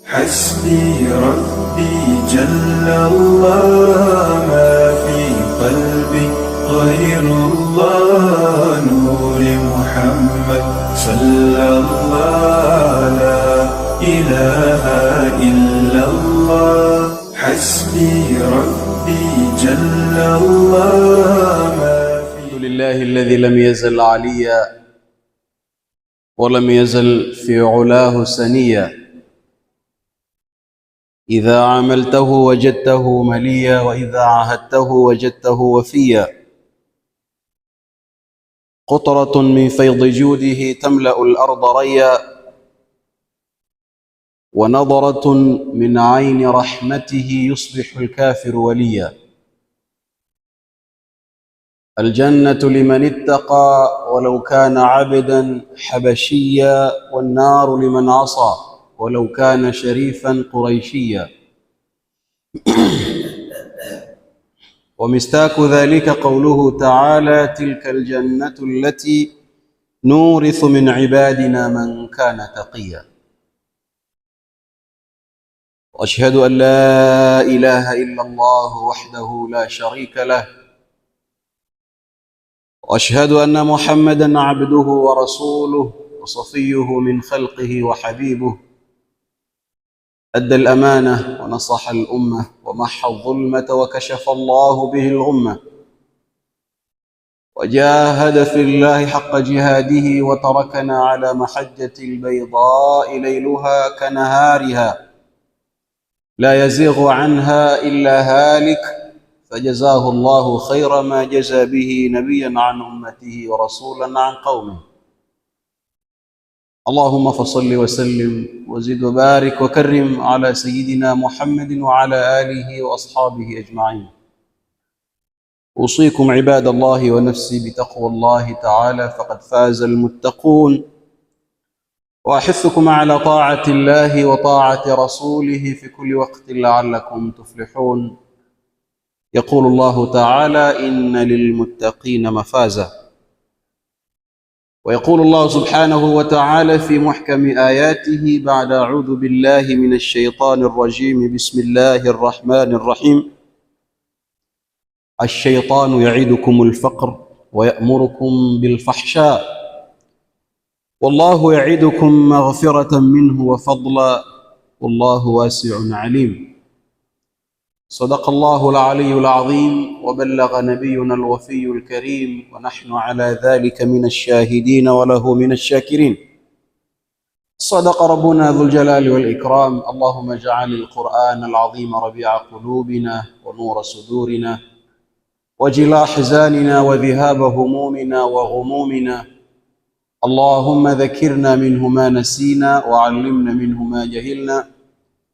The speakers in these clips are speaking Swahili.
حسبي ربي جل الله ما في قلبي غير الله نور محمد صلى الله لا إله إلا الله حسبي ربي جل الله ما في. الحمد لله الذي لم يزل عليا ولم يزل في علاه سنيا، إذا عملته وجدته مليا وإذا عهدته وجدته وفيا. قطرة من فيض جوده تملأ الأرض ريا، ونظرة من عين رحمته يصبح الكافر وليا. الجنة لمن اتقى ولو كان عبدا حبشيا، والنار لمن عصى ولو كان شريفا قريشيا. ومستاك ذلك قوله تعالى: تلك الجنة التي نورث من عبادنا من كان تقيا. وأشهد أن لا إله إلا الله وحده لا شريك له، وأشهد أن محمدًا عبده ورسوله وصفيه من خلقه وحبيبه، أدى الأمانة ونصح الأمة ومحى الظلمة وكشف الله به الغمة، وجاهد في الله حق جهاده وتركنا على محجة البيضاء ليلها كنهارها لا يزيغ عنها إلا هالك، فجزاه الله خير ما جزى به نبيا عن أمته ورسولا عن قومه. اللهم فصل وسلم وزد وبارك وكرم على سيدنا محمد وعلى آله وأصحابه أجمعين. أوصيكم عباد الله ونفسي بتقوى الله تعالى، فقد فاز المتقون. وأحثكم على طاعة الله وطاعة رسوله في كل وقت لعلكم تفلحون. يقول الله تعالى: إن للمتقين مفازا. ويقول الله سبحانه وتعالى في محكم آياته بعد: أعوذ بالله من الشيطان الرجيم، بسم الله الرحمن الرحيم: الشيطان يعدكم الفقر ويأمركم بالفحشاء والله يعدكم مغفرة منه وفضلا والله واسع عليم. صدق الله العلي العظيم وبلغ نبينا الوفي الكريم، ونحن على ذلك من الشاهدين وله من الشاكرين. صدق ربنا ذو الجلال والإكرام. اللهم اجعل القرآن العظيم ربيع قلوبنا ونور صدورنا وجلاء أحزاننا وذهاب همومنا وغمومنا. اللهم ذكرنا منه ما نسينا وعلمنا منه ما جهلنا،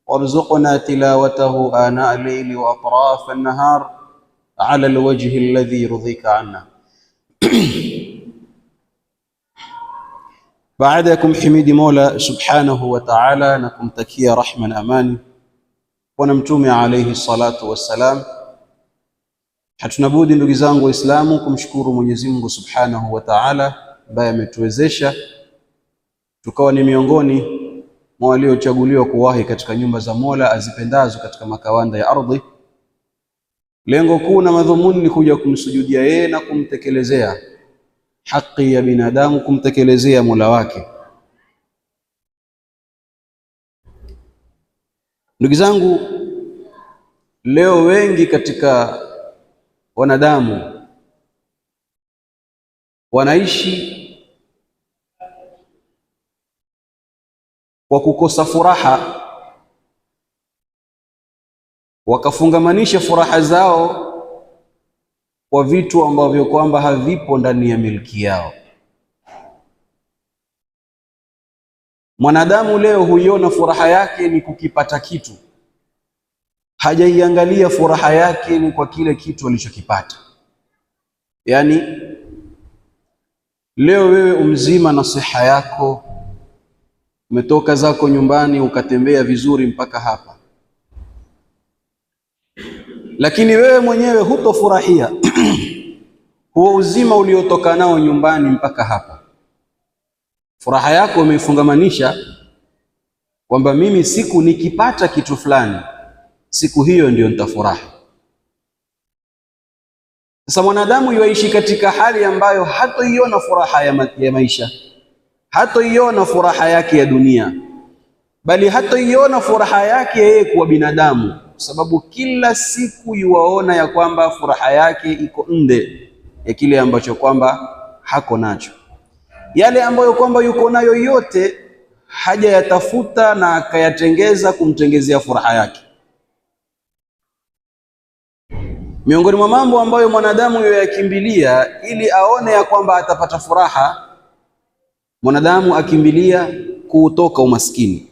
وارزقنا تلاوته آناء الليل وأطراف النهار على الوجه الذي يرضيك عنا. Baada ya kumhimidi Mola subhanahu wa ta'ala na kumtakia rahma na amani Bwana Mtume alayhi salatu wassalam, hatuna budi ndugu zangu Waislamu kumshukuru Mwenyezi Mungu subhanahu wa ta'ala ambaye ametuwezesha tukawa ni miongoni mwa waliochaguliwa kuwahi katika nyumba za Mola azipendazo katika makawanda ya ardhi. Lengo kuu na madhumuni ni kuja kumsujudia yeye na kumtekelezea haki ya binadamu, kumtekelezea Mola wake. Ndugu zangu, leo wengi katika wanadamu wanaishi kwa kukosa furaha, wakafungamanisha furaha zao kwa vitu ambavyo kwamba havipo ndani ya milki yao. Mwanadamu leo huiona furaha yake ni kukipata kitu, hajaiangalia furaha yake ni kwa kile kitu alichokipata. Yaani leo wewe umzima na siha yako, umetoka zako nyumbani ukatembea vizuri mpaka hapa, lakini wewe mwenyewe hutofurahia huo uzima uliotoka nao nyumbani mpaka hapa, furaha yako umeifungamanisha kwamba mimi siku nikipata kitu fulani, siku hiyo ndio nitafurahi. Sasa mwanadamu yuishi katika hali ambayo hatoiona furaha ya maisha, hatoiona furaha yake ya dunia, bali hatoiona furaha yake yeye kuwa binadamu, kwa sababu kila siku yuwaona ya kwamba furaha yake iko nje ya kile ambacho kwamba hako nacho. Yale ambayo kwamba yuko nayo yote haja yatafuta na akayatengeza kumtengezea furaha yake. Miongoni mwa mambo ambayo mwanadamu yoyakimbilia ili aone ya kwamba atapata furaha, mwanadamu akimbilia kuutoka umaskini.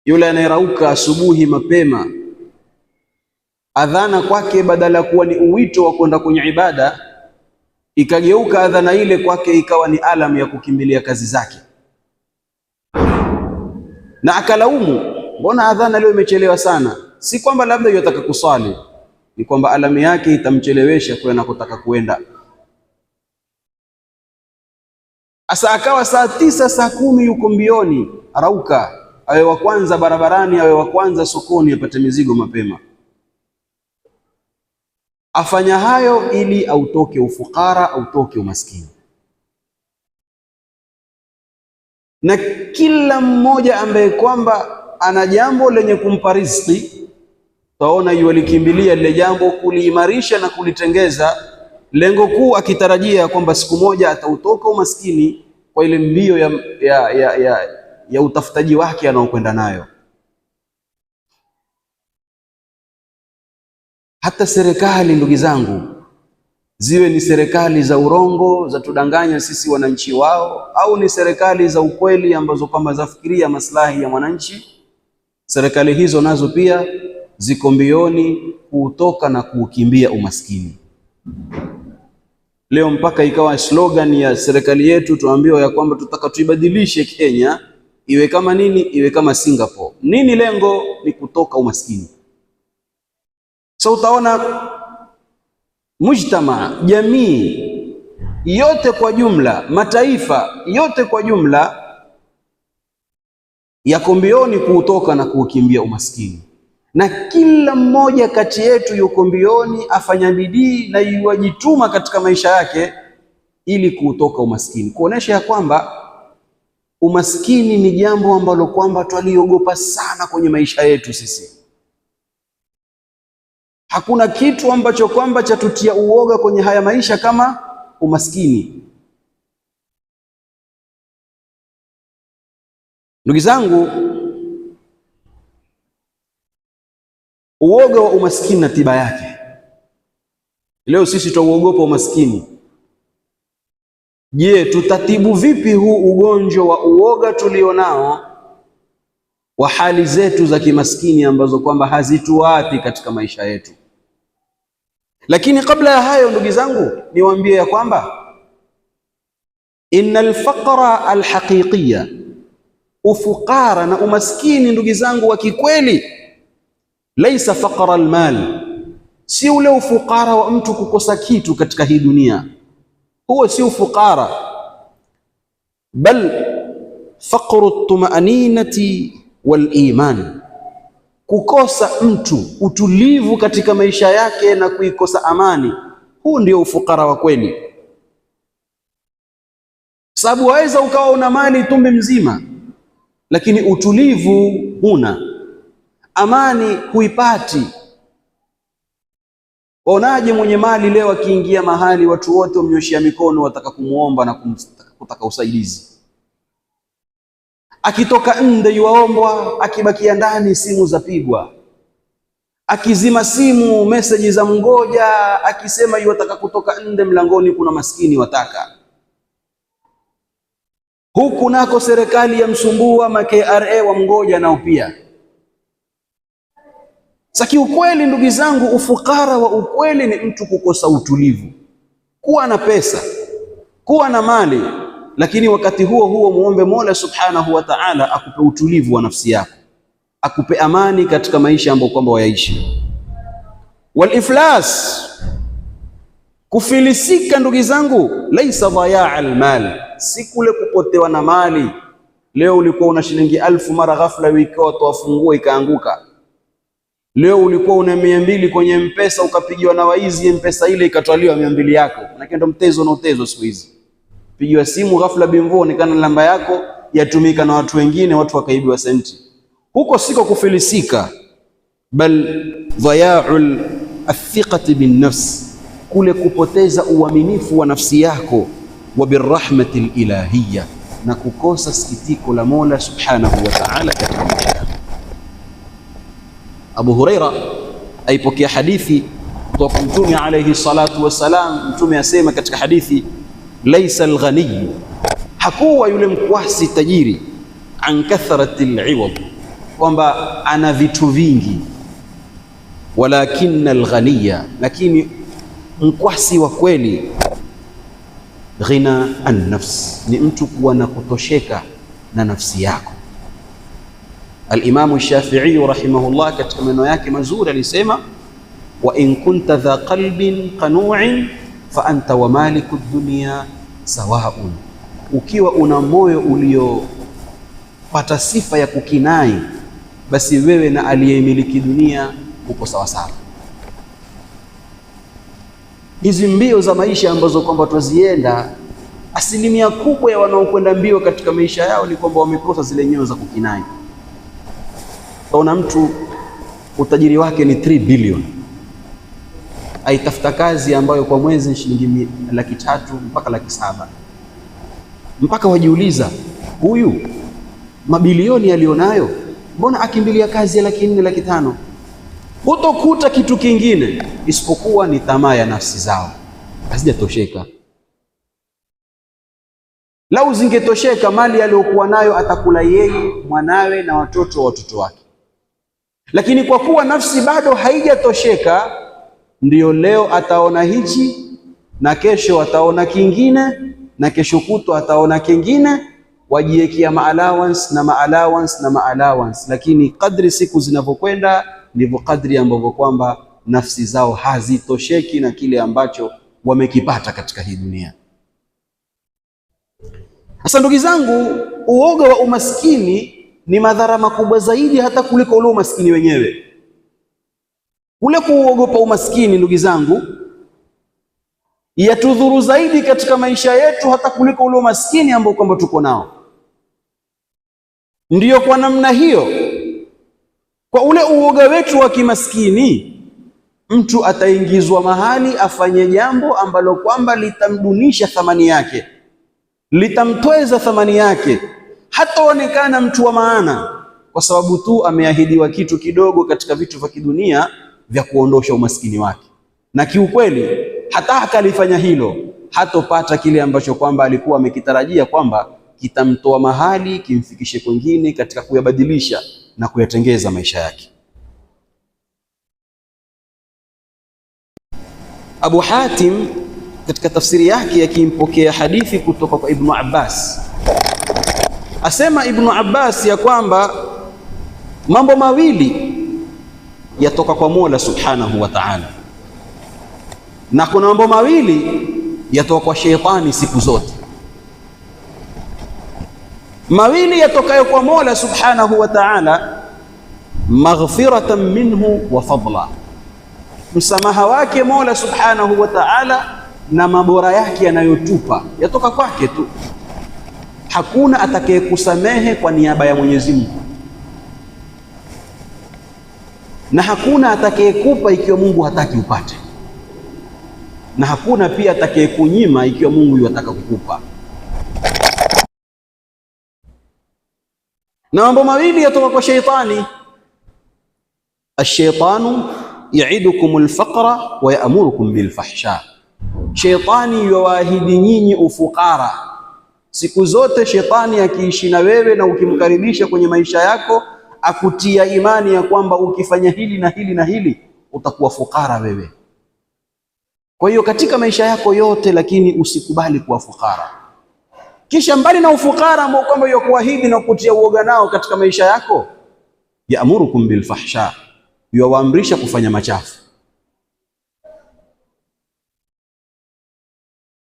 Yule anayerauka asubuhi mapema, adhana kwake badala ya kuwa ni uwito wa kwenda kwenye ibada, ikageuka adhana ile kwake ikawa ni alam ya kukimbilia kazi zake, na akalaumu, mbona adhana leo imechelewa sana? Si kwamba labda yataka kusali, ni kwamba alamu yake itamchelewesha kwa anakotaka kuenda. Asa akawa saa 9 saa 10 yuko mbioni, arauka, awe wa kwanza barabarani, awe wa kwanza sokoni, apate mizigo mapema. Afanya hayo ili autoke ufukara, autoke umaskini. Na kila mmoja ambaye kwamba ana jambo lenye kumpa riziki, taona yualikimbilia lile jambo kuliimarisha na kulitengeza, lengo kuu akitarajia kwamba siku moja atautoka umaskini kwa ile mbio ya utafutaji wake anaokwenda nayo. Hata serikali, ndugu zangu, ziwe ni serikali za urongo za tudanganya sisi wananchi wao, au ni serikali za ukweli ambazo kwamba zafikiria maslahi ya mwananchi, serikali hizo nazo pia ziko mbioni kuutoka na kuukimbia umaskini. Leo mpaka ikawa slogan ya serikali yetu, tuambiwa ya kwamba tutaka tuibadilishe Kenya iwe kama nini? Iwe kama Singapore. Nini lengo? Ni kutoka umaskini. So utaona mujtama, jamii yote kwa jumla, mataifa yote kwa jumla yako mbioni kuutoka na kuukimbia umaskini, na kila mmoja kati yetu yuko mbioni afanya bidii na yuwajituma katika maisha yake ili kuutoka umaskini, kuonesha ya kwamba umaskini ni jambo ambalo kwamba twaliogopa sana kwenye maisha yetu sisi. Hakuna kitu ambacho kwamba chatutia uoga kwenye haya maisha kama umaskini. Ndugu zangu, uoga wa umaskini na tiba yake. Leo sisi tuuogopa umaskini. Je, tutatibu vipi huu ugonjwa wa uoga tulionao wa hali zetu za kimaskini ambazo kwamba hazituathi katika maisha yetu? Lakini kabla ya hayo, ndugu zangu, niwaambie ya kwamba innal faqra alhaqiqiyya, ufukara na umaskini, ndugu zangu, wa kikweli, laisa faqra almal, si ule ufukara wa mtu kukosa kitu katika hii dunia, huo si ufukara, bal faqru at-tuma'aninati wal iman, kukosa mtu utulivu katika maisha yake na kuikosa amani, huu ndio ufukara wa kweli. Sababu waweza ukawa una mali tumbi mzima, lakini utulivu huna, amani huipati. Waonaje mwenye mali leo akiingia mahali watu wote wamnyoshia mikono, wataka kumuomba na kutaka usaidizi, akitoka nje yuaombwa, akibakia ndani simu zapigwa, akizima simu message za mngoja, akisema yuataka kutoka nje mlangoni kuna maskini wataka. Huku nako serikali ya msumbua, ma KRA wa mngoja nao pia. Saki ukweli, ndugu zangu, ufukara wa ukweli ni mtu kukosa utulivu, kuwa na pesa, kuwa na mali, lakini wakati huo huo muombe Mola Subhanahu wa Ta'ala akupe utulivu wa nafsi yako, akupe amani katika maisha ambayo kwamba wayaishi. Wal iflas, Kufilisika ndugu zangu, laisa dhayaa almal, si kule kupotewa na mali. Leo ulikuwa una shilingi 1000, mara ghafla ikawa toafungua ikaanguka. Leo ulikuwa una 200 kwenye mpesa, ukapigiwa na waizi, mpesa ile ikatwaliwa 200 yako. Manake ndo mtezo na utezo siku hizi. Pigiwa simu ghafla bimvo, onekana namba yako yatumika na watu wengine, watu wakaibiwa senti. Huko siko kufilisika, bal dhaya'ul athiqati bin nafs, kule kupoteza uaminifu wa nafsi yako, wa birrahmati ilahiyya, na kukosa sikitiko la Mola subhanahu wa ta'ala katika maisha yako. Abu Huraira aipokea hadithi kutoka Mtume alayhi salatu wassalam. Mtume asema katika hadithi, laisa alghaniy, hakuwa yule mkwasi tajiri, an kathrati aliwad, kwamba ana vitu vingi, walakinna alghaniya, lakini mkwasi wa kweli, ghina an nafs, ni mtu kuwa na kutosheka na nafsi yako. Al-Imam Shafi'i rahimahullah katika maneno yake mazuri alisema, wa in kunta dha qalbin qanu'in fa anta wa maliku dunya sawaun, ukiwa una moyo uliopata sifa ya kukinai, basi wewe na aliyemiliki dunia uko sawa sawa. Hizi mbio za maisha ambazo kwamba twazienda, asilimia kubwa ya wanaokwenda mbio katika maisha yao ni kwamba wamekosa zile nyoyo za kukinai. Taona mtu utajiri wake ni 3 bilioni, aitafuta kazi ambayo kwa mwezi shilingi 300,000 mpaka 700,000, mpaka wajiuliza, huyu mabilioni alionayo, mbona akimbilia kazi ya 400,000, 500,000? Hutokuta kitu kingine isipokuwa ni tamaa ya nafsi zao, hazijatosheka. Lau zingetosheka, mali aliyokuwa nayo atakula yeye, mwanawe na watoto wa watoto wake. Lakini kwa kuwa nafsi bado haijatosheka, ndiyo leo ataona hichi na kesho ataona kingine na kesho kutwa ataona kingine, wajiwekea maalawance na maalawance na maalawance. Lakini kadri siku zinavyokwenda ndivyo kadri ambavyo kwamba nafsi zao hazitosheki na kile ambacho wamekipata katika hii dunia. Sasa ndugu zangu, uoga wa umaskini ni madhara makubwa zaidi hata kuliko ule umaskini wenyewe. Ule kuogopa umaskini ndugu zangu yatudhuru zaidi katika maisha yetu hata kuliko ule umaskini ambao kwamba tuko nao. Ndiyo, kwa namna hiyo, kwa ule uoga wetu wa kimaskini, mtu ataingizwa mahali afanye jambo ambalo kwamba litamdunisha thamani yake, litamtweza thamani yake, hataonekana mtu wa maana, kwa sababu tu ameahidiwa kitu kidogo katika vitu vya kidunia vya kuondosha umaskini wake. Na kiukweli hata akalifanya hilo, hatopata kile ambacho kwamba alikuwa amekitarajia kwamba kitamtoa mahali kimfikishe kwingine katika kuyabadilisha na kuyatengeza maisha yake. Abu Hatim katika tafsiri yake akimpokea hadithi kutoka kwa Ibn Abbas, asema Ibn Abbas ya kwamba mambo mawili yatoka kwa Mola subhanahu wa ta'ala, na kuna mambo mawili yatoka kwa sheitani siku zote. Mawili yatokayo kwa Mola subhanahu wa ta'ala, maghfiratan minhu wa fadla, msamaha wake Mola subhanahu wa ta'ala na mabora yake yanayotupa yatoka kwake tu. Hakuna atakayekusamehe kwa niaba ya Mwenyezi Mungu, na hakuna atakayekupa ikiwa Mungu hataki upate, na hakuna pia atakayekunyima ikiwa Mungu yataka kukupa. Na mambo mawili yatoka kwa sheitani. Ash-shaytanu ya'idukum al-faqra wa ya'murukum bil-fahsha, sheitani yuwaahidi nyinyi ufukara. Siku zote shetani akiishi na wewe na ukimkaribisha kwenye maisha yako, akutia imani ya kwamba ukifanya hili na hili na hili utakuwa fukara wewe. Kwa hiyo katika maisha yako yote, lakini usikubali kuwa fukara. Kisha mbali na ufukara ambao kwamba yukuahidi na kutia uoga nao katika maisha yako, yaamurukum bil fahsha, yuwaamrisha kufanya machafu.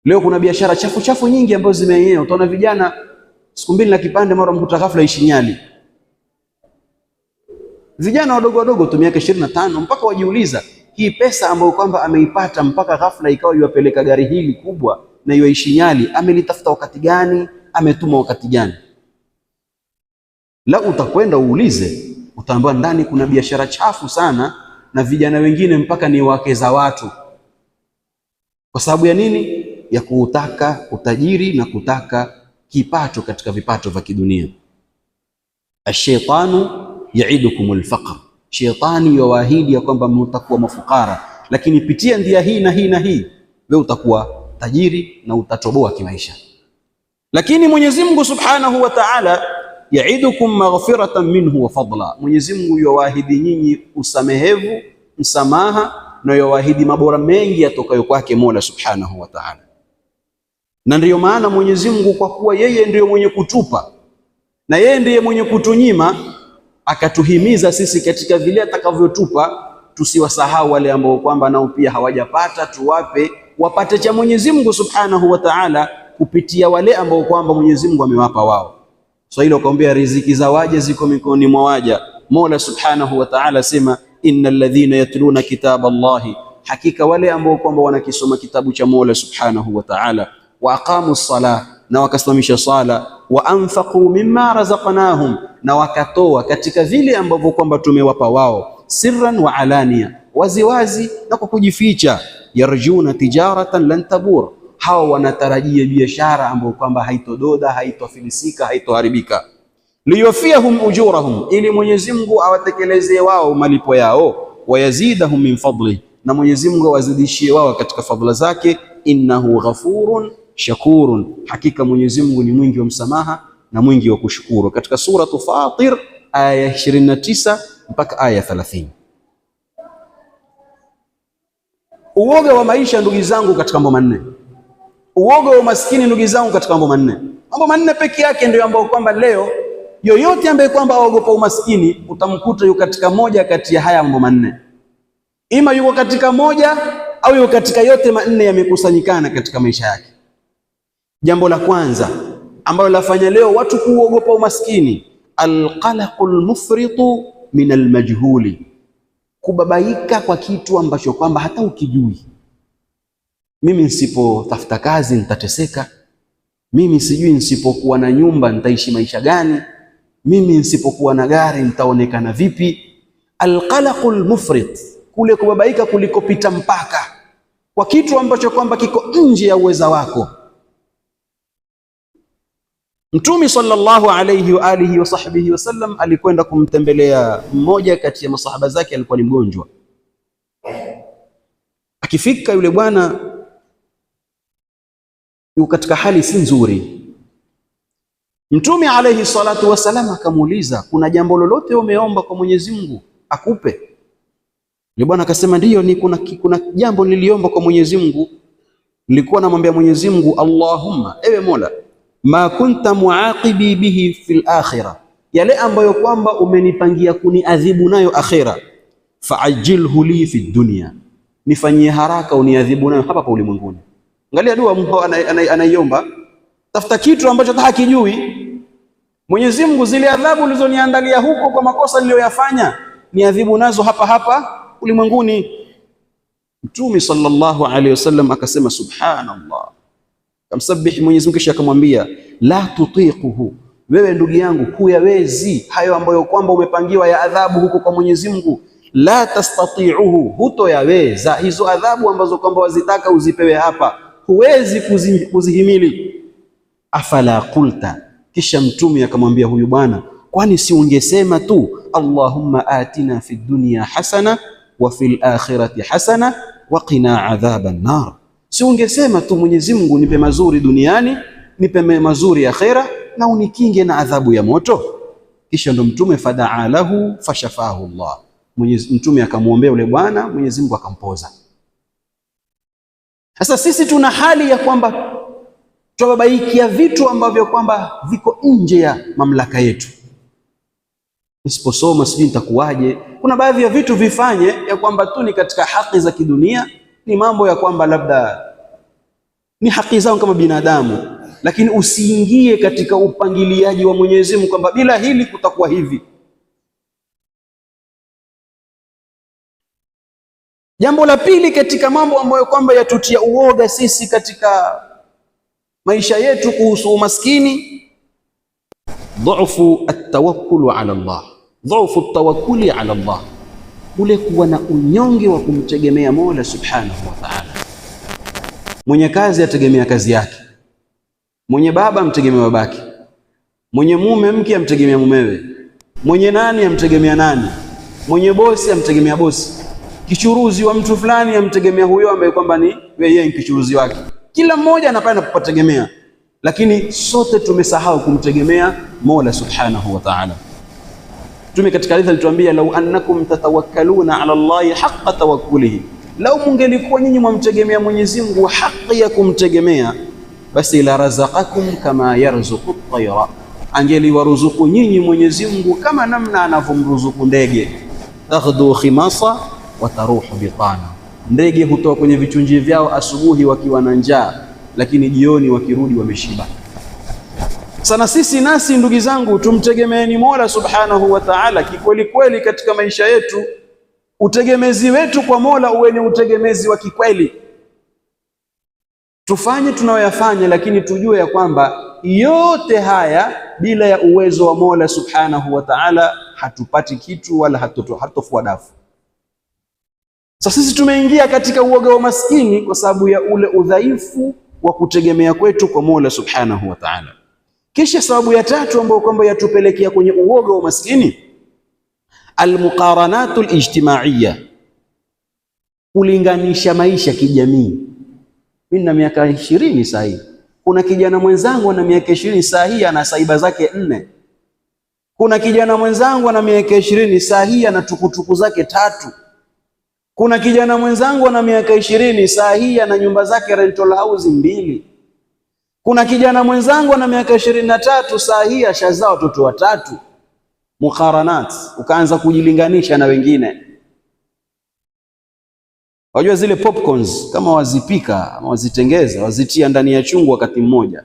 Leo kuna biashara chafu chafu nyingi ambazo zimeenea. Utaona vijana siku mbili na kipande, mara mkuta ghafla ishi Nyali. Vijana wadogo wadogo tu miaka 25, mpaka wajiuliza hii pesa ambayo kwamba ameipata mpaka ghafla ikawa yuwapeleka gari hili kubwa na yuishi Nyali, amelitafuta wakati gani? Ametuma wakati gani? La, utakwenda uulize, utaambiwa ndani kuna biashara chafu sana, na vijana wengine mpaka ni wake za watu. Kwa sababu ya nini? Ya kutaka utajiri na kutaka kipato katika vipato vya kidunia. Ash-shaytanu ya'idukumul faqr, shetani yawaahidi ya kwamba mtakuwa mafukara, lakini pitia ndia hii na hii na hii, wewe utakuwa tajiri na utatoboa kimaisha. Lakini Mwenyezi Mungu Subhanahu wa Ta'ala ya'idukum maghfiratan minhu wa fadla, Mwenyezi Mungu yawaahidi nyinyi usamehevu, msamaha, na yawaahidi mabora mengi yatokayo kwake Mola Subhanahu wa Ta'ala. Na ndiyo maana Mwenyezi Mungu, kwa kuwa yeye ndiyo mwenye kutupa na yeye ndiye mwenye kutunyima, akatuhimiza sisi katika vile atakavyotupa tusiwasahau wale ambao kwamba nao pia hawajapata, tuwape wapate cha Mwenyezi Mungu Subhanahu wa Ta'ala kupitia wale ambao kwamba Mwenyezi Mungu amewapa wao. Swahili wakaambia riziki za waja ziko mikononi mwa waja. Mola Subhanahu wa Ta'ala sema innal ladhina yatluna kitaba Allahi, hakika wale ambao kwamba wanakisoma kitabu cha Mola Subhanahu wa Ta'ala, wa aqamu ssalah, na wakasimamisha sala, wa anfaqu mimma razaqnahum, na wakatoa katika vile ambavyo kwamba tumewapa wao, sirran wa alania, waziwazi na kwa kujificha, yarjuna tijaratan lan tabur, hao wanatarajia biashara ambayo kwamba haitododa, haitofilisika, haitoharibika. Liyufiyahum ujurahum, ili Mwenyezi Mungu awatekelezee wao malipo yao, wayazidahum min fadli, na Mwenyezi Mungu awazidishie wao katika fadhila zake. Innahu ghafurun shakurun, hakika Mwenyezi Mungu ni mwingi wa msamaha na mwingi wa kushukuru. Katika suratu Fatir aya 29 mpaka aya 30. Uoga wa maisha ndugu zangu katika mambo manne. Uoga wa umaskini ndugu zangu katika mambo manne. Mambo manne peke yake ndio ambao kwamba leo yoyote ambaye kwamba aogopa umaskini utamkuta yuko katika moja kati ya haya mambo manne. Ima yuko katika moja au yuko katika yote manne yamekusanyikana katika maisha yake. Jambo la kwanza ambalo lafanya leo watu kuogopa umaskini, alqalaqul mufritu min almajhuli, kubabaika kwa kitu ambacho kwamba hata ukijui. Mimi nisipotafuta kazi nitateseka, mimi sijui nisipokuwa na nyumba nitaishi maisha gani, mimi nisipokuwa na gari nitaonekana vipi. Alqalaqul mufrit, kule kubabaika kulikopita mpaka kwa kitu ambacho kwamba kiko nje ya uweza wako. Mtume sallallahu alayhi wa alihi wa sahbihi wasallam alikwenda kumtembelea mmoja kati ya masahaba zake, alikuwa ni mgonjwa. Akifika yule bwana yuko katika hali si nzuri. Mtume alayhi salatu wasallam akamuuliza, kuna jambo lolote umeomba kwa Mwenyezi Mungu akupe? Yule bwana akasema ndiyo, ni kuna jambo niliomba kwa Mwenyezi Mungu. Nilikuwa namwambia Mwenyezi Mungu, Allahumma, ewe Mola, ma kunta muaqibi bihi fil akhirah, yale ambayo kwamba umenipangia kuniadhibu nayo akhira, faajilhu li fi dunya, nifanyie haraka uniadhibu nayo hapa pa ulimwenguni. Angalia dua mtu anaiomba, tafuta kitu ambacho hata hakijui. Mwenyezi Mungu, zile adhabu ulizoniandalia huko kwa makosa niliyoyafanya, niadhibu nazo hapa hapa ulimwenguni. Mtume sallallahu alaihi wasallam akasema subhanallah, kamsabihi Mwenyezi Mungu, kisha akamwambia la tutiquhu, wewe ndugu yangu huyawezi hayo ambayo kwamba umepangiwa ya adhabu huko kwa Mwenyezi Mungu. La tastati'uhu, hutoyaweza hizo adhabu ambazo kwamba wazitaka uzipewe hapa, huwezi kuzihimili. Afala qulta, kisha Mtume akamwambia huyu bwana, kwani si ungesema tu Allahumma atina fid dunya hasana wa fil akhirati hasana wa qina adhaban nar, si ungesema tu Mwenyezi Mungu nipe mazuri duniani, nipe mazuri akhira, na unikinge na adhabu ya moto? Kisha ndo Mtume fadaa lahu fashafahu Allah, Mtume akamwombea yule bwana, Mwenyezi Mungu akampoza. Sasa sisi tuna hali ya kwamba tubabaikia vitu ambavyo kwamba viko nje ya mamlaka yetu. Nisiposoma sijui nitakuwaje. Kuna baadhi ya vitu vifanye ya kwamba tu ni katika haki za kidunia, ni mambo ya kwamba labda ni haki zao kama binadamu, lakini usiingie katika upangiliaji wa Mwenyezi Mungu kwamba bila hili kutakuwa hivi. Jambo la pili katika mambo ambayo kwamba yatutia uoga sisi katika maisha yetu kuhusu umaskini, dhaifu at-tawakkul ala Allah, dhaifu at-tawakkuli ala Allah, ule kuwa na unyonge wa kumtegemea Mola Subhanahu wa Ta'ala. Mwenye kazi ategemea kazi yake, mwenye baba amtegemea babake, mwenye mume mke amtegemea mumewe, mwenye nani amtegemea nani, mwenye bosi amtegemea bosi, kichuruzi wa mtu fulani amtegemea huyo ambaye kwamba ni yeye kichuruzi wake. Kila mmoja anapenda kupategemea, lakini sote tumesahau kumtegemea Mola Subhanahu wa Ta'ala. Mtume katika hadithi alituambia, lau annakum tatawakkaluna ala Allahi haqqa tawakkulihi, lau mungelikuwa nyinyi mwamtegemea Mwenyezi Mungu haki ya kumtegemea, basi la razaqakum kama yarzuqu at-tayra, angeliwaruzuku nyinyi Mwenyezi Mungu kama namna anavyomruzuku ndege. Taghdu khimasa wa taruhu bitana, ndege hutoka kwenye vichunji vyao asubuhi wakiwa na njaa, lakini jioni wakirudi wameshiba. Sana sisi nasi ndugu zangu tumtegemeeni Mola Subhanahu wa Ta'ala kikweli kweli katika maisha yetu. Utegemezi wetu kwa Mola uwe ni utegemezi wa kikweli. Tufanye tunayoyafanya, lakini tujue ya kwamba yote haya bila ya uwezo wa Mola Subhanahu wa Ta'ala hatupati kitu wala hatutofua dafu. Sasa sisi tumeingia katika uoga wa maskini kwa sababu ya ule udhaifu wa kutegemea kwetu kwa Mola Subhanahu wa Ta'ala. Kisha sababu ya tatu ambayo kwamba yatupelekea kwenye uoga wa maskini, almuqaranatu alijtimaiya, kulinganisha maisha kijamii. Mimi na miaka 20 sasa hivi, kuna kijana mwenzangu ana miaka 20 sasa hivi ana saiba zake 4. Kuna kijana mwenzangu ana miaka 20 sasa hivi ana tukutuku zake 3. Kuna kijana mwenzangu ana miaka 20 sasa hivi ana nyumba zake rental house 2. Kuna kijana mwenzangu ana miaka 23 sasa hivi ashazaa watoto 3. Muqaranat, ukaanza kujilinganisha na wengine. Wajua zile popcorns kama wazipika ama wazitengeza, wazitia ndani ya chungu wakati mmoja,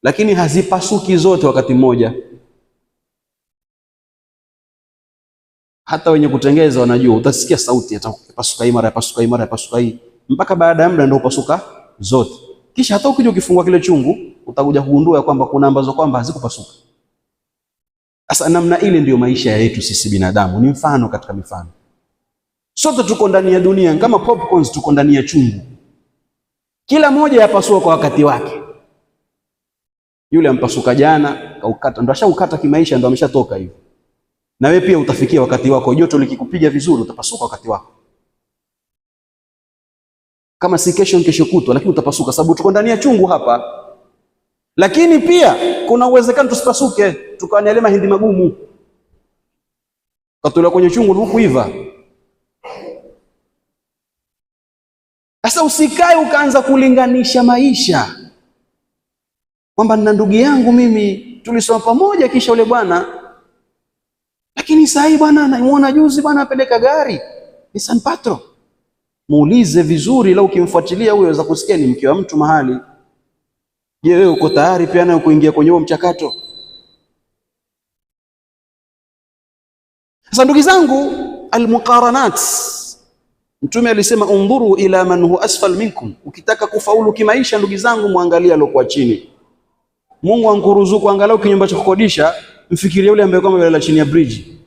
lakini hazipasuki zote wakati mmoja. Hata wenye kutengeza wanajua, utasikia sauti atapasuka hii mara yapasuka hii mara yapasuka hii, mpaka baada ya muda ndio upasuka zote. Kisha hata ukija ukifungua kile chungu utakuja kugundua kwamba kuna ambazo kwamba hazikupasuka. Sasa namna ile ndiyo maisha yetu sisi binadamu, ni mfano katika mifano. Sote tuko ndani ya dunia kama popcorns, tuko ndani ya chungu. Kila moja yapasua kwa wakati wake. Yule ampasuka jana, kaukata, ndo ashaukata kimaisha, ndo ameshatoka hivyo. Na wewe pia utafikia wakati wako, joto likikupiga vizuri utapasuka wakati wako. Kama si kesho kutwa, lakini utapasuka sababu tuko ndani ya chungu hapa. Lakini pia kuna uwezekano tusipasuke, tukanyale mahindi magumu. Katolewa kwenye chungu huku hiva. Sasa usikae ukaanza kulinganisha maisha. Kwamba na ndugu yangu mimi tulisoma pamoja kisha ule bwana, lakini sasa hii bwana namuona juzi bwana apeleka gari ni San Patro. Muulize vizuri, lau ukimfuatilia huyo waweza kusikia ni mke wa mtu mahali. Je, wewe uko tayari pia na kuingia kwenye huo mchakato? Sasa ndugu zangu, almuqaranat, Mtume alisema undhuru ila man huwa asfal minkum. Ukitaka kufaulu kimaisha ndugu zangu, muangalia alokuwa chini. Mungu ankuruzuku angalau kinyumba cha kukodisha, mfikirie yule ambaye kwamba yalala chini ya bridge.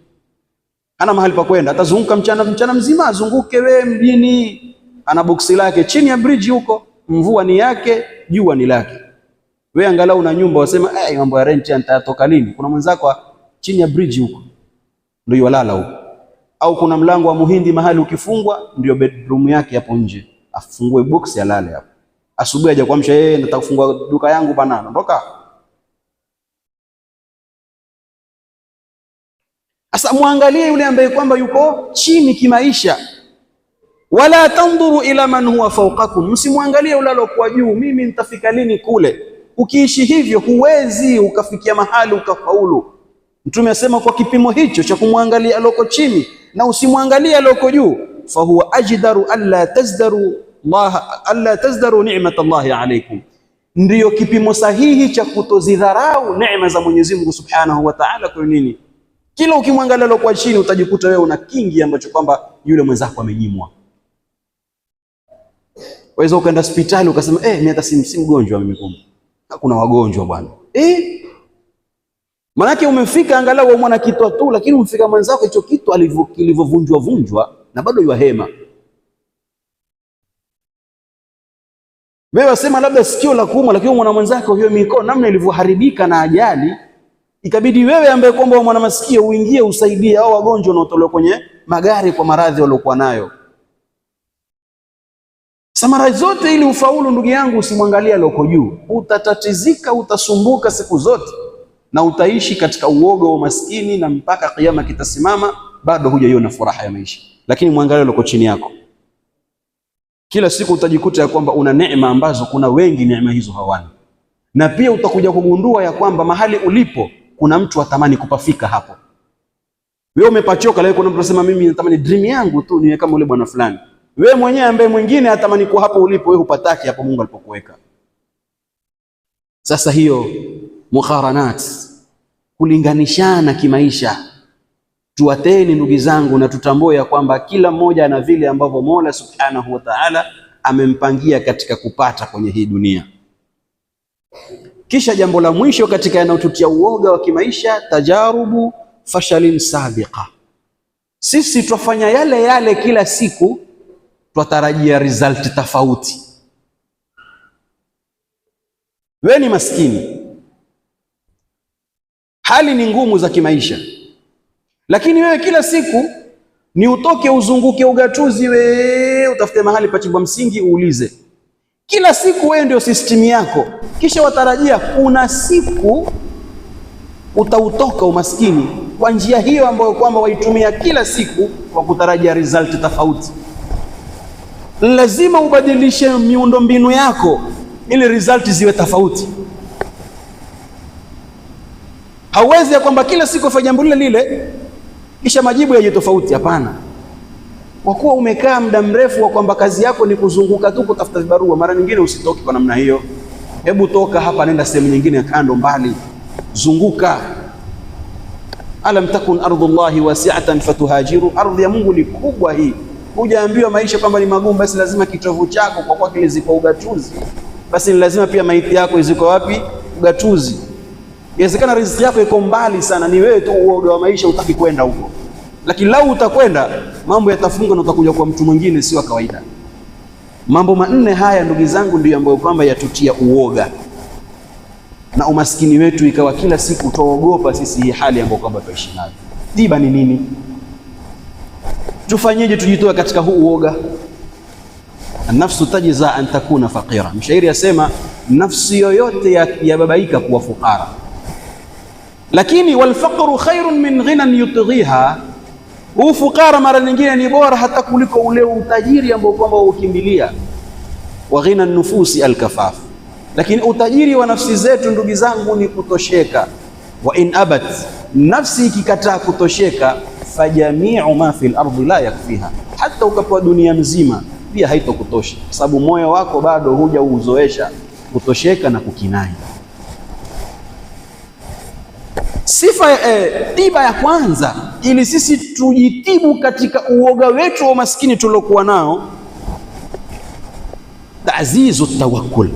Hana mahali pa kwenda, atazunguka mchana mzima, azunguke wewe mjini, ana boksi lake chini ya bridge huko, mvua ni yake, jua ni lake. Wewe angalau una nyumba, wasema mambo ya rent nitatoka lini? Kuna mwenzako chini ya bridge huko ndio yalala huko. Au kuna mlango wa muhindi mahali ukifungwa ndio bedroom yake hapo nje, afungue box alale hapo. Asubuhi aje kuamsha yeye, nataka kufungua duka yangu bana, ondoka. Asa muangalie yule ambaye kwamba yuko chini kimaisha. Wala tanduru ila man huwa fawqakum, msimwangalie yule aliyokuwa juu, mimi nitafika lini kule. Ukiishi hivyo huwezi ukafikia mahali ukafaulu. Mtume asema kwa kipimo hicho cha kumwangalia aliyoko chini na usimwangalie aliyoko juu, fa huwa ajdaru alla tazdaru Allah alla tazdaru ni'mat Allahi alaykum, ndiyo kipimo sahihi cha kutozidharau neema za Mwenyezi Mungu Subhanahu wa Ta'ala. Kwa nini? Kila ukimwangalia leo kwa chini utajikuta wewe una kingi ambacho kwamba yule mwenzako amenyimwa. Waweza ukaenda hospitali ukasema mimi hata si mgonjwa mimi, kumbe hakuna wagonjwa bwana. Manake umefika angalau wewe mwana kitu tu, lakini umefika mwenzako hicho kitu kilivyovunjwa vunjwa na bado yuahema. Wewe wasema labda sikio la kuuma, lakini mwana mwenzako hiyo mikono namna ilivyoharibika na ajali, ikabidi wewe ambaye kwamba mwana masikio uingie usaidie hao wagonjwa wanaotolewa kwenye magari kwa maradhi waliokuwa nayo. Samara zote ili ufaulu, ndugu yangu, usimwangalia loko juu. Utatatizika, utasumbuka siku zote na utaishi katika uoga wa maskini, na mpaka kiyama kitasimama bado hujaiona furaha ya maisha. Lakini mwangalie loko chini yako. Kila siku utajikuta ya kwamba una neema ambazo kuna wengi neema hizo hawana. Na pia utakuja kugundua ya kwamba mahali ulipo kuna mtu atamani kupafika hapo. Wewe umepachoka leo, kuna mtu anasema mimi natamani dream yangu tu niwe kama yule bwana fulani. Wewe mwenyewe ambaye mwingine atamani kuwa hapo ulipo, wewe hupataki hapo Mungu alipokuweka. Sasa hiyo mukharanat, kulinganishana kimaisha, tuwateni ndugu zangu, na tutambue ya kwamba kila mmoja ana vile ambavyo Mola Subhanahu wa Ta'ala amempangia katika kupata kwenye hii dunia. Kisha jambo la mwisho katika yanayotutia uoga wa kimaisha, tajarubu fashalin sabiqa. Sisi twafanya yale yale kila siku, twatarajia result tofauti. Wewe ni maskini, hali ni ngumu za kimaisha, lakini wewe kila siku ni utoke uzunguke ugatuzi, wewe utafute mahali pachimbwa msingi uulize. Kila siku wewe ndio system yako, kisha watarajia kuna siku utautoka umaskini kwa njia hiyo ambayo kwamba waitumia kila siku kwa kutarajia result tofauti. Lazima ubadilishe miundo mbinu yako ili result ziwe tofauti. Hauwezi ya kwamba kila siku ufanye jambo lile kisha majibu yaje tofauti. Hapana. Kwa kuwa umekaa muda mrefu wa kwamba kazi yako ni kuzunguka tu kutafuta barua, mara nyingine usitoki kwa namna hiyo. Hebu toka hapa, nenda sehemu nyingine kando mbali, zunguka. Alam takun ardullahi wasi'atan fatuhajiru, ardhi ya Mungu ni kubwa hii. Hujaambiwa maisha kwamba ni magumu basi lazima kitovu chako kwa kuwa kile ziko ugatuzi, basi ni lazima pia maiti yako iziko wapi? Ugatuzi. Inawezekana riziki yako iko mbali sana, ni wewe tu uoga wa maisha utaki kwenda huko. Lakini lau utakwenda, mambo yatafunga na utakuja kwa mtu mwingine sio kawaida. Mambo manne haya ndugu zangu ndio ambayo kwamba yatutia uoga na umaskini wetu, ikawa kila siku tuogopa sisi hii hali ambayo kwamba tuishi nayo. Tiba ni nini? Tufanyeje tujitoe katika huu uoga? An-nafsu tajza an takuna faqira. Mshairi yasema nafsi yoyote yababaika kuwa fukara, lakini walfaqru khairun min ghinan yutghiha. Ufukara mara nyingine ni bora hata kuliko ule utajiri ambao kwamba ukimbilia. Wa ghina nufusi alkafaf, lakini utajiri wa nafsi zetu ndugu zangu ni kutosheka. Wa in abat, nafsi ikikataa kutosheka, fajamiu ma fil ardi la yakfiha, hata ukapewa dunia mzima pia haitokutosha, kwa sababu moyo wako bado huja uzoesha kutosheka na kukinai. Sifa tiba ya kwanza ili sisi tujitibu katika uoga wetu wa maskini tuliokuwa nao, ta'zizu tawakkul,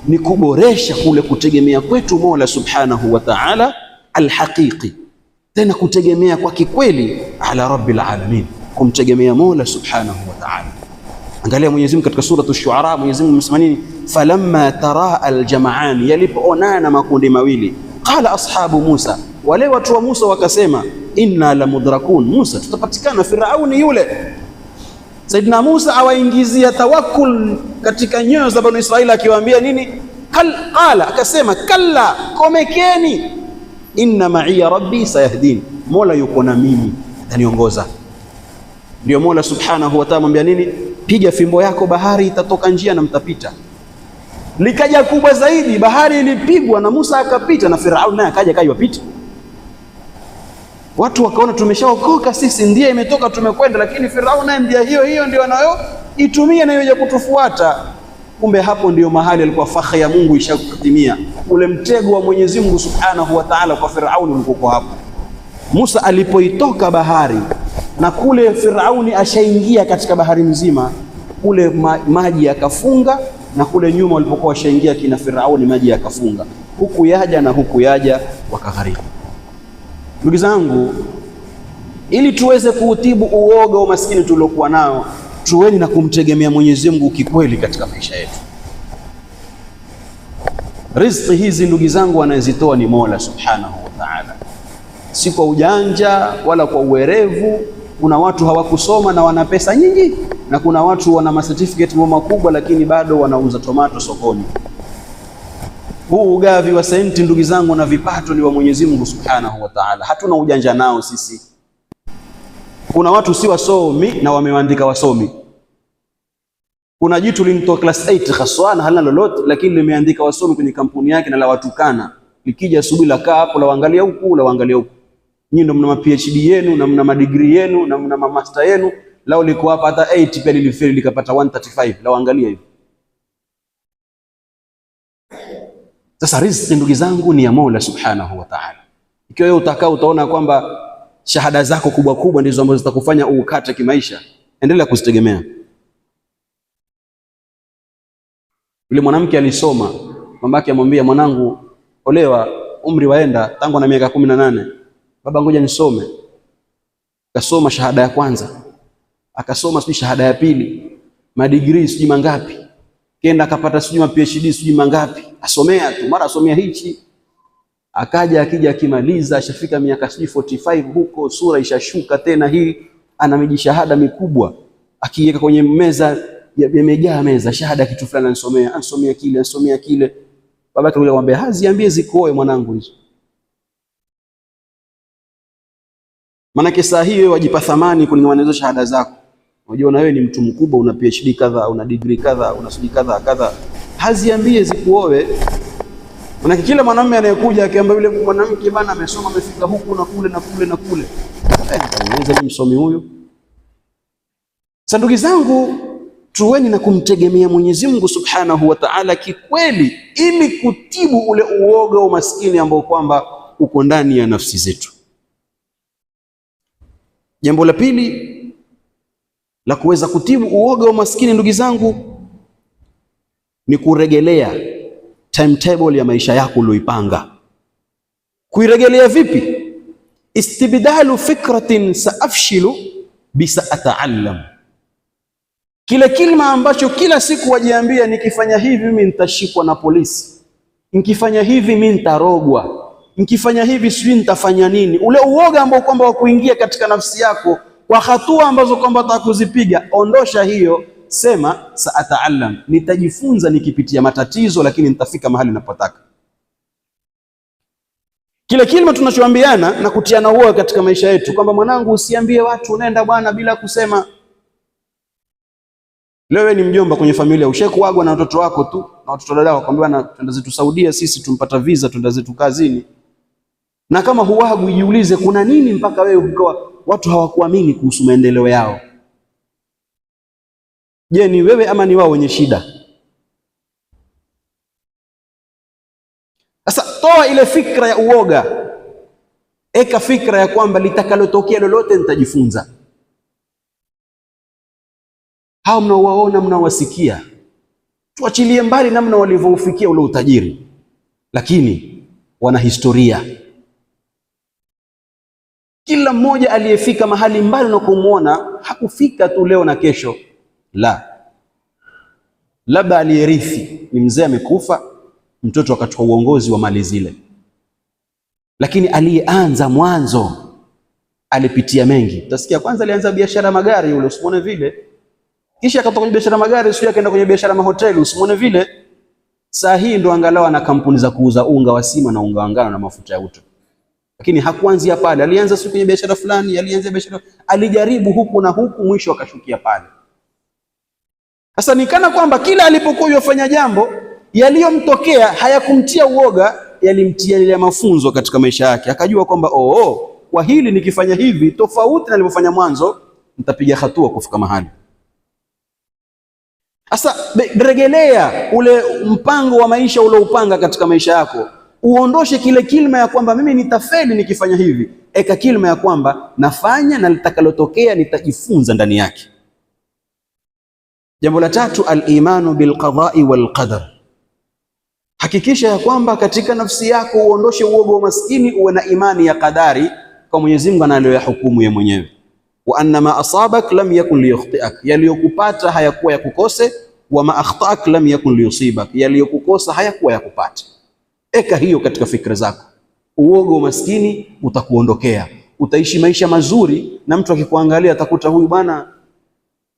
ni kuboresha kule kutegemea kwetu Mola Subhanahu wa Ta'ala alhaqiqi, tena kutegemea kwa kikweli ala rabbil alamin, kumtegemea Mola Subhanahu wa Ta'ala. Angalia Mwenyezi Mungu katika sura Ash-Shu'ara, Mwenyezi Mungu amesema nini? Falamma taraa aljam'an, yalipoonana makundi mawili, qala ashabu Musa, wale watu wa Musa wakasema, inna la mudrakun, Musa tutapatikana, Firauni yule. Saidina Musa awaingizia tawakkul katika nyoyo za Bani Israili, akiwaambia nini? Qala, akasema kalla, komekeni, inna ma'iya rabbi sayahdin, Mola yuko na mimi ataniongoza. Ndio Mola Subhanahu wa Ta'ala mwambia nini? Piga fimbo yako, bahari itatoka njia na mtapita. Likaja kubwa zaidi, bahari ilipigwa na Musa akapita, na Firauni naye akaja kayopita. Watu wakaona tumeshaokoka sisi, ndiye imetoka tumekwenda, lakini Firauni naye ndio hiyo ndio itumie na iweje kutufuata. Kumbe hapo ndio mahali alikuwa fakha ya Mungu ishakutimia. Ule mtego wa Mwenyezi Mungu Subhanahu wa Ta'ala kwa Firauni ulikuwa hapo. Musa alipoitoka bahari na kule Firauni ashaingia katika bahari nzima, kule maji yakafunga, na kule nyuma walipokuwa washaingia kina Firauni maji yakafunga, huku yaja na huku yaja, wakaghariki. Ndugu zangu, ili tuweze kuutibu uoga wa maskini tuliokuwa nao, tuweni na kumtegemea Mwenyezi Mungu kikweli katika maisha yetu. Riziki hizi ndugu zangu anayezitoa ni Mola Subhanahu wa Ta'ala, si kwa ujanja wala kwa uwerevu. Kuna watu hawakusoma na wana pesa nyingi, na kuna watu wana certificate makubwa lakini bado wanauza tomato sokoni. Huu ugavi wa senti ndugu zangu na vipato ni wa Mwenyezi Mungu Subhanahu wa Ta'ala, hatuna ujanja nao sisi. Kuna watu si wasomi na wameandika wasomi. Kuna jitu linitoa class 8 khaswana halina lolote, lakini limeandika wasomi kwenye kampuni yake na la watukana. Likija asubuhi la kaa hapo la waangalia huku la waangalia huku. Nyinyi ndio mna ma PhD yenu na mna madegree yenu na mna master yenu, lao liko hapa hata 8 pia lilifeli likapata 135 la waangalia hivi. Sasa riziki ndugu zangu ni ya Mola Subhanahu wa Ta'ala. Ikiwa wewe utakao utaona kwamba shahada zako kubwa kubwa ndizo ambazo zitakufanya ukate kimaisha, endelea kuzitegemea. Yule mwanamke alisoma, mamake amwambia, mwanangu olewa, umri waenda, tangu na miaka 18. Baba ngoja nisome. Akasoma shahada ya kwanza, akasoma sijui shahada ya pili, madegree sijui mangapi, kenda akapata sijui ma PhD sijui mangapi, asomea tu, mara asomea hichi. Akaja akija akimaliza ashafika miaka sijui 45 huko, sura ishashuka tena, hii ana mijishahada mikubwa, akiweka kwenye meza yamejaa meza shahada kitu fulani ansomea kile. Babake yule akamwambia, haziambie zikuoe mwanangu hizo. Maana saa hii wewe wajipa thamani kulingana na hizo shahada zako. Unajua na wewe ni mtu mkubwa, una PhD kadha, una degree kadha, una sijui kadha kadha. Haziambie zikuoe. Maana kila mwanamume anayekuja akiamba yule mwanamke bana amesoma amefika huku na kule na kule na kule, anaweza ni msomi huyu. Sasa ndugu zangu, tuweni na kumtegemea Mwenyezi Mungu Subhanahu wa Ta'ala kikweli, ili kutibu ule uoga wa maskini ambao kwamba uko ndani ya nafsi zetu. Jambo la pili la kuweza kutibu uoga wa maskini ndugu zangu ni kuregelea timetable ya maisha yako uliyoipanga. Kuiregelea vipi? Istibdalu fikratin saafshilu bisaataallam. Kile kilima ambacho kila siku wajiambia, nikifanya hivi mimi nitashikwa na polisi, nikifanya hivi mimi nitarogwa, nikifanya hivi sijui nitafanya nini. Ule uoga ambao kwamba wa kuingia katika nafsi yako kwa hatua ambazo kwamba utakuzipiga, ondosha hiyo. Sema saataallam, nitajifunza nikipitia matatizo, lakini nitafika mahali ninapotaka. Kile kilima tunachoambiana na kutiana uoga katika maisha yetu kwamba mwanangu, usiambie watu unaenda bwana bila kusema. Leo ni mjomba kwenye familia, ushakuagwa na watoto wako tu na watoto dada wako, kwambia twenda zetu Saudia, sisi tumpata visa, twenda zetu kazini. Na kama huagwi, jiulize kuna nini mpaka wewe ukawa watu hawakuamini kuhusu maendeleo yao. Je, ni wewe ama ni wao wenye shida? Sasa toa ile fikra ya uoga, eka fikra ya kwamba litakalotokea lolote nitajifunza. Hao mnaowaona mnaowasikia, tuachilie mbali namna walivyoufikia ule utajiri, lakini wana historia. Kila mmoja aliyefika mahali mbali na kumuona hakufika tu leo na kesho, la. Labda aliyerithi ni mzee amekufa, mtoto akachukua uongozi wa mali zile, lakini aliyeanza mwanzo alipitia mengi. Utasikia kwanza alianza biashara magari yule, usimuone vile, kisha akatoka kwenye biashara magari, sio akaenda kwenye biashara mahoteli, usimuone vile. Saa hii ndo angalau ana kampuni za kuuza unga wa sima na unga wa ngano na mafuta ya uto, lakini hakuanzia pale. Alianza sio kwenye biashara fulani, alianza biashara, alijaribu huku na huku, mwisho akashukia pale. Sasa nikana kwamba kila alipokuwa yofanya jambo, yaliyomtokea hayakumtia uoga, yalimtia ile mafunzo katika maisha yake. Akajua kwamba kwa hili nikifanya hivi tofauti na nilivyofanya mwanzo, nitapiga hatua kufika mahali. Sasa regelea ule mpango wa maisha ulioupanga katika maisha yako, uondoshe kile kilma ya kwamba mimi nitafeli nikifanya hivi. Eka kilma ya kwamba nafanya na litakalotokea nitajifunza ndani yake. Jambo la tatu, al-imanu bil qada'i wal qadar. Hakikisha ya kwamba katika nafsi yako uondoshe uoga wa maskini, uwe na imani ya qadari kwa Mwenyezi Mungu anayoyahukumu yeye mwenyewe. Wa anna ma asabak lam yakun liyukhtiak, yaliyokupata hayakuwa yakukose. Wa ma akhtaak lam yakun liyusibak, yaliyokukosa hayakuwa yakupata. Eka hiyo katika fikra zako, uoga wa maskini utakuondokea, utaishi maisha mazuri, na mtu akikuangalia atakuta huyu bwana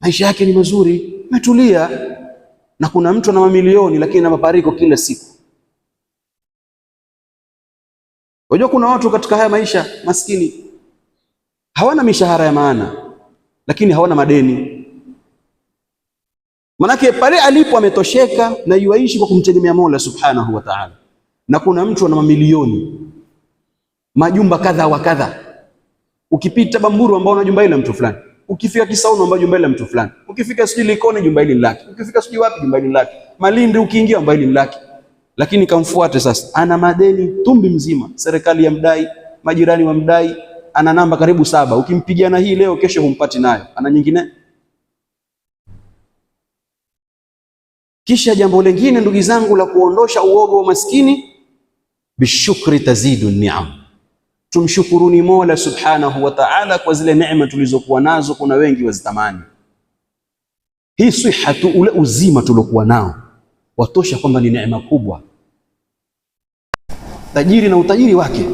maisha yake ni mazuri, umetulia. Na kuna mtu ana mamilioni lakini na mapariko kila siku. Unajua kuna watu katika haya maisha maskini hawana mishahara ya maana, lakini hawana madeni. Manake pale alipo ametosheka na yuaishi kwa kumtegemea Mola Subhanahu wa Ta'ala. Na kuna mtu ana mamilioni, majumba kadha wa kadha. Ukipita Bamburu ambao una jumba ile mtu fulani, ukifika Kisauni ambao jumba ile mtu fulani, ukifika sijui Likoni jumba ile laki, ukifika sijui wapi jumba ile laki, Malindi ukiingia jumba ile laki. Lakini kamfuate sasa, ana madeni tumbi mzima, serikali ya mdai, majirani wa mdai, ana namba karibu 7. Ukimpigia na hii leo, kesho humpati nayo, ana nyingine. Kisha jambo lingine ndugu zangu la kuondosha uoga wa maskini, bishukri tazidu ni'am. Tumshukuruni Mola Subhanahu wa Ta'ala kwa zile neema tulizokuwa nazo. Kuna wengi wazitamani hii sihatu, ule uzima tuliokuwa nao watosha kwamba ni neema kubwa. Tajiri na utajiri wake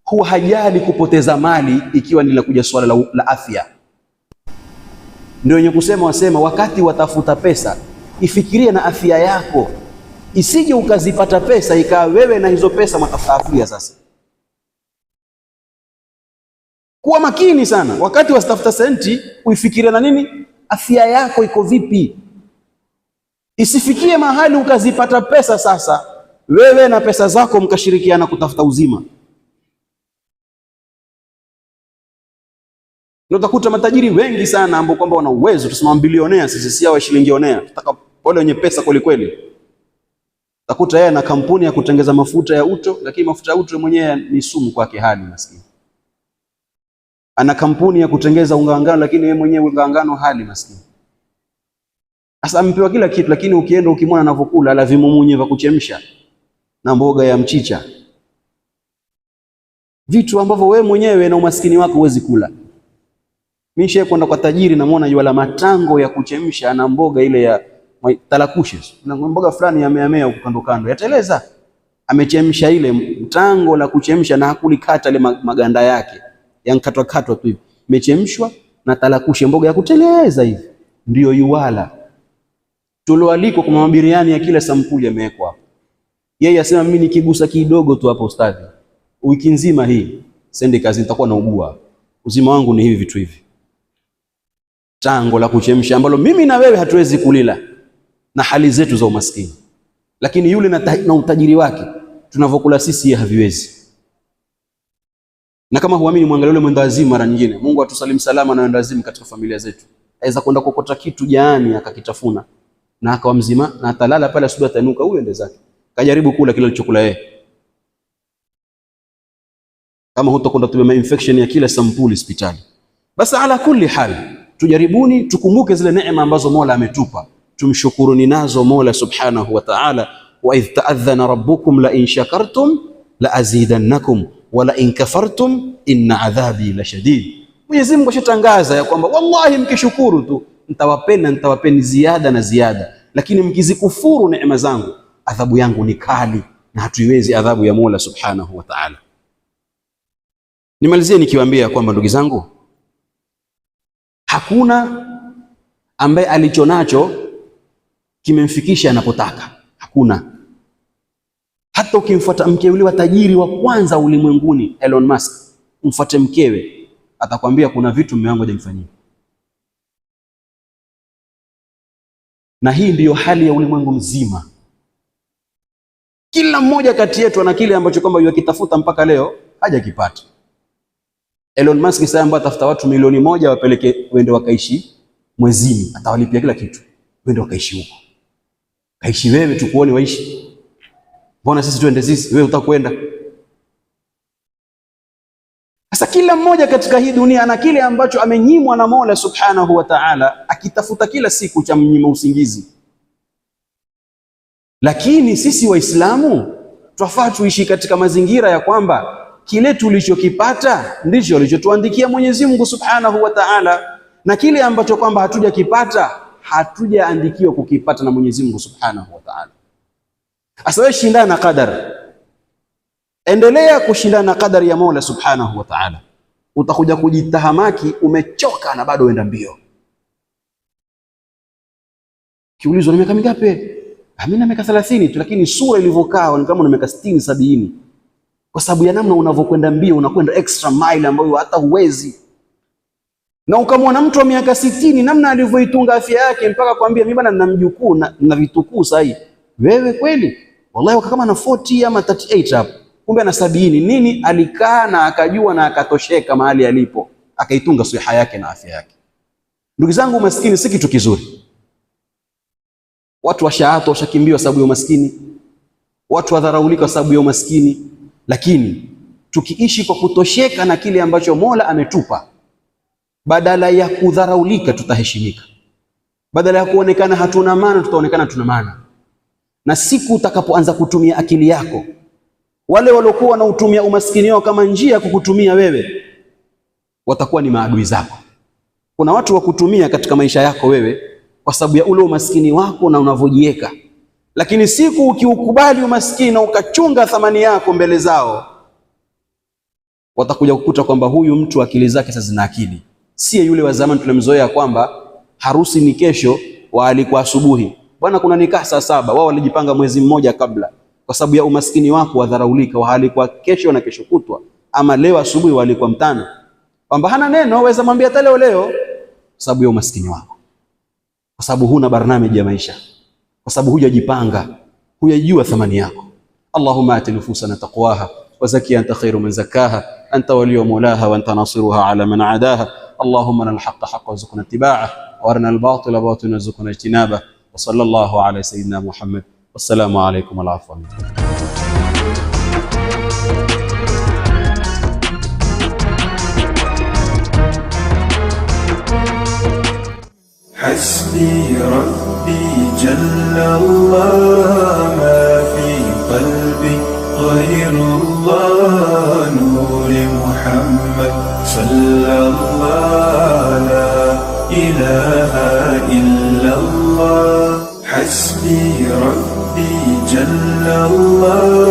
huwa hajali kupoteza mali ikiwa ni la kuja swala la afya. Ndio wenye kusema wasema, wakati watafuta pesa ifikirie na afya yako, isije ukazipata pesa ikawa wewe na hizo pesa matafuta afya. Sasa kuwa makini sana wakati wasitafuta senti, uifikirie na nini, afya yako iko vipi. Isifikie mahali ukazipata pesa sasa wewe na pesa zako mkashirikiana kutafuta uzima. Na utakuta matajiri wengi sana ambao kwamba wana uwezo, tusema bilionea, sisi si hao shilingionea, tutaka wale wenye pesa kweli kweli. Utakuta yeye na kampuni ya kutengeza mafuta ya uto, lakini mafuta ya uto mwenyewe ni sumu kwake, hali maskini. Ana kampuni ya kutengeza unga ngano, lakini yeye mwenyewe unga ngano hali maskini. Sasa ampewa kila kitu, lakini ukienda ukimwona anavyokula la vimumunye vya kuchemsha na mboga ya mchicha, vitu ambavyo wewe mwenyewe na umaskini wako huwezi kula. Mimi nishaye kwenda kwa tajiri, namuona yule matango ya kuchemsha na mboga ile ya talakushes, na mboga fulani yameamea huko kando kando yateleza, amechemsha ile mtango la kuchemsha na hakulikata ile maganda yake, yankatwa katwa tu hivi, imechemshwa na talakushe, mboga ya kuteleza hivi, ndio yuwala. Tuloaliko kwa mabiriani ya kila sampuli yamewekwa hapo. Yeye asema mimi nikigusa kidogo tu hapo ustadhi, wiki nzima hii sende kazi nitakuwa naugua, uzima wangu ni hivi vitu hivi. Tango la kuchemsha ambalo mimi na wewe hatuwezi kulila na hali zetu za umaskini, lakini yule na utajiri wake tunavyokula sisi haviwezi. Na kama huamini, muangalie yule mwenda wazimu. Mara nyingine Mungu atusalimu salama na mwenda wazimu katika familia zetu, aweza kwenda kokota kitu jaani akakitafuna na akawa mzima na atalala pale, asubuhi atanuka huyo ende zake, kajaribu kula kile alichokula yeye. Kama hutakwenda tubema infection ya kila sampuli hospitali. Basi ala kulli hali, tujaribuni tukumbuke zile neema ambazo Mola ametupa, tumshukuruni nazo Mola Subhanahu wa Ta'ala. Wa idh ta'adhana rabbukum la in shakartum la azidannakum wa la in kafartum inna adhabi la shadid. Mwenyezi Mungu ashatangaza ya kwamba wallahi mkishukuru tu nitawapeni ziada na ziada, lakini mkizikufuru neema zangu adhabu yangu ni kali, na hatuiwezi adhabu ya Mola Subhanahu wa Ta'ala. Nimalizie nikiwaambia kwamba ndugu zangu, hakuna ambaye alichonacho kimemfikisha anapotaka. Hakuna. Hata ukimfuata mkewe wa tajiri wa kwanza ulimwenguni Elon Musk, umfuate mkewe, atakwambia kuna vitu mume wangu hajamfanyia. Na hii ndiyo hali ya ulimwengu mzima. Kila mmoja kati yetu ana kile ambacho kwamba yakitafuta mpaka leo hajakipata. Elon Musk sasa ambaye atafuta watu milioni 1 wapeleke wende wakaishi mwezini, atawalipia kila kitu. wende wakaishi huko. Kaishi wewe tukuone waishi. Mbona sisi tuende sisi, wewe utakwenda? Sasa kila mmoja katika hii dunia ana kile ambacho amenyimwa na Mola Subhanahu wa Ta'ala, akitafuta kila siku cha mnyima usingizi. Lakini sisi Waislamu twafaa tuishi katika mazingira ya kwamba kile tulichokipata ndicho alichotuandikia Mwenyezi Mungu Subhanahu wa Ta'ala, na kile ambacho kwamba hatujakipata hatujaandikiwa kukipata na Mwenyezi Mungu Subhanahu wa Ta'ala. Asa wewe shindana na qadar, endelea kushindana na qadari ya Mola Subhanahu wa Ta'ala. Utakuja kujitahamaki umechoka na bado uenda mbio. Kiulizwa na miaka mingapi? Mimi na miaka 30 tu, lakini sura ilivyokaa ni kama una miaka 60 70, kwa sababu ya namna unavyokwenda mbio, unakwenda extra mile ambayo hata huwezi. Na ukamwona mtu wa miaka 60 namna alivyoitunga afya yake mpaka kwambia mimi bana nina mjukuu na vitukuu sahi. Wewe kweli? Wallahi kama na 40 ama 38 hapo. Kumbe ana 70. Nini? Alikaa na akajua na akatosheka mahali alipo, akaitunga siha yake na afya yake. Ndugu zangu, maskini si kitu kizuri. Watu washaato washakimbiwa sababu ya umaskini, watu wadharaulika sababu ya umaskini. Lakini tukiishi kwa kutosheka na kile ambacho Mola ametupa, badala ya kudharaulika tutaheshimika, badala ya kuonekana hatuna maana tutaonekana tuna maana. Na siku utakapoanza kutumia akili yako, wale waliokuwa wanautumia umaskini wao kama njia ya kukutumia wewe watakuwa ni maadui zako. Kuna watu wa kutumia katika maisha yako wewe kwa sababu ya ule umaskini wako na unavyojiweka, lakini siku ukiukubali umaskini na ukachunga thamani yako mbele zao, watakuja kukuta kwamba huyu mtu akili zake sasa zina akili, si yule wa zamani tulimzoea kwamba harusi ni kesho, waalikuwa asubuhi. Bwana kuna nikah saa 7, wao walijipanga mwezi mmoja kabla. Kwa sababu ya umaskini wako wadharaulika, waalikuwa kesho na kesho kutwa, ama leo asubuhi waalikuwa mtano, kwamba hana neno waweza mwambia hata leo, kwa sababu ya umaskini wako, kwa sababu huna barnamiji ya maisha, kwa sababu hujajipanga, hujajua thamani yako. Allahumma ati nufusana taqwaha wa zaki anta khairu man zakaha anta waliyu mawlaha wa anta nasiruha ala man adaha. Allahumma arina al-haqqa haqqan warzuqna ittiba'ah wa arina al-batila batilan warzuqna ijtinabah. Wa sallallahu ala sayyidina Muhammad. Wassalamu alaykum wa rahmatullahi. حسبي ربي جل الله ما في قلبي غير الله نور محمد صلى الله لا إله إلا الله. حسبي ربي جل الله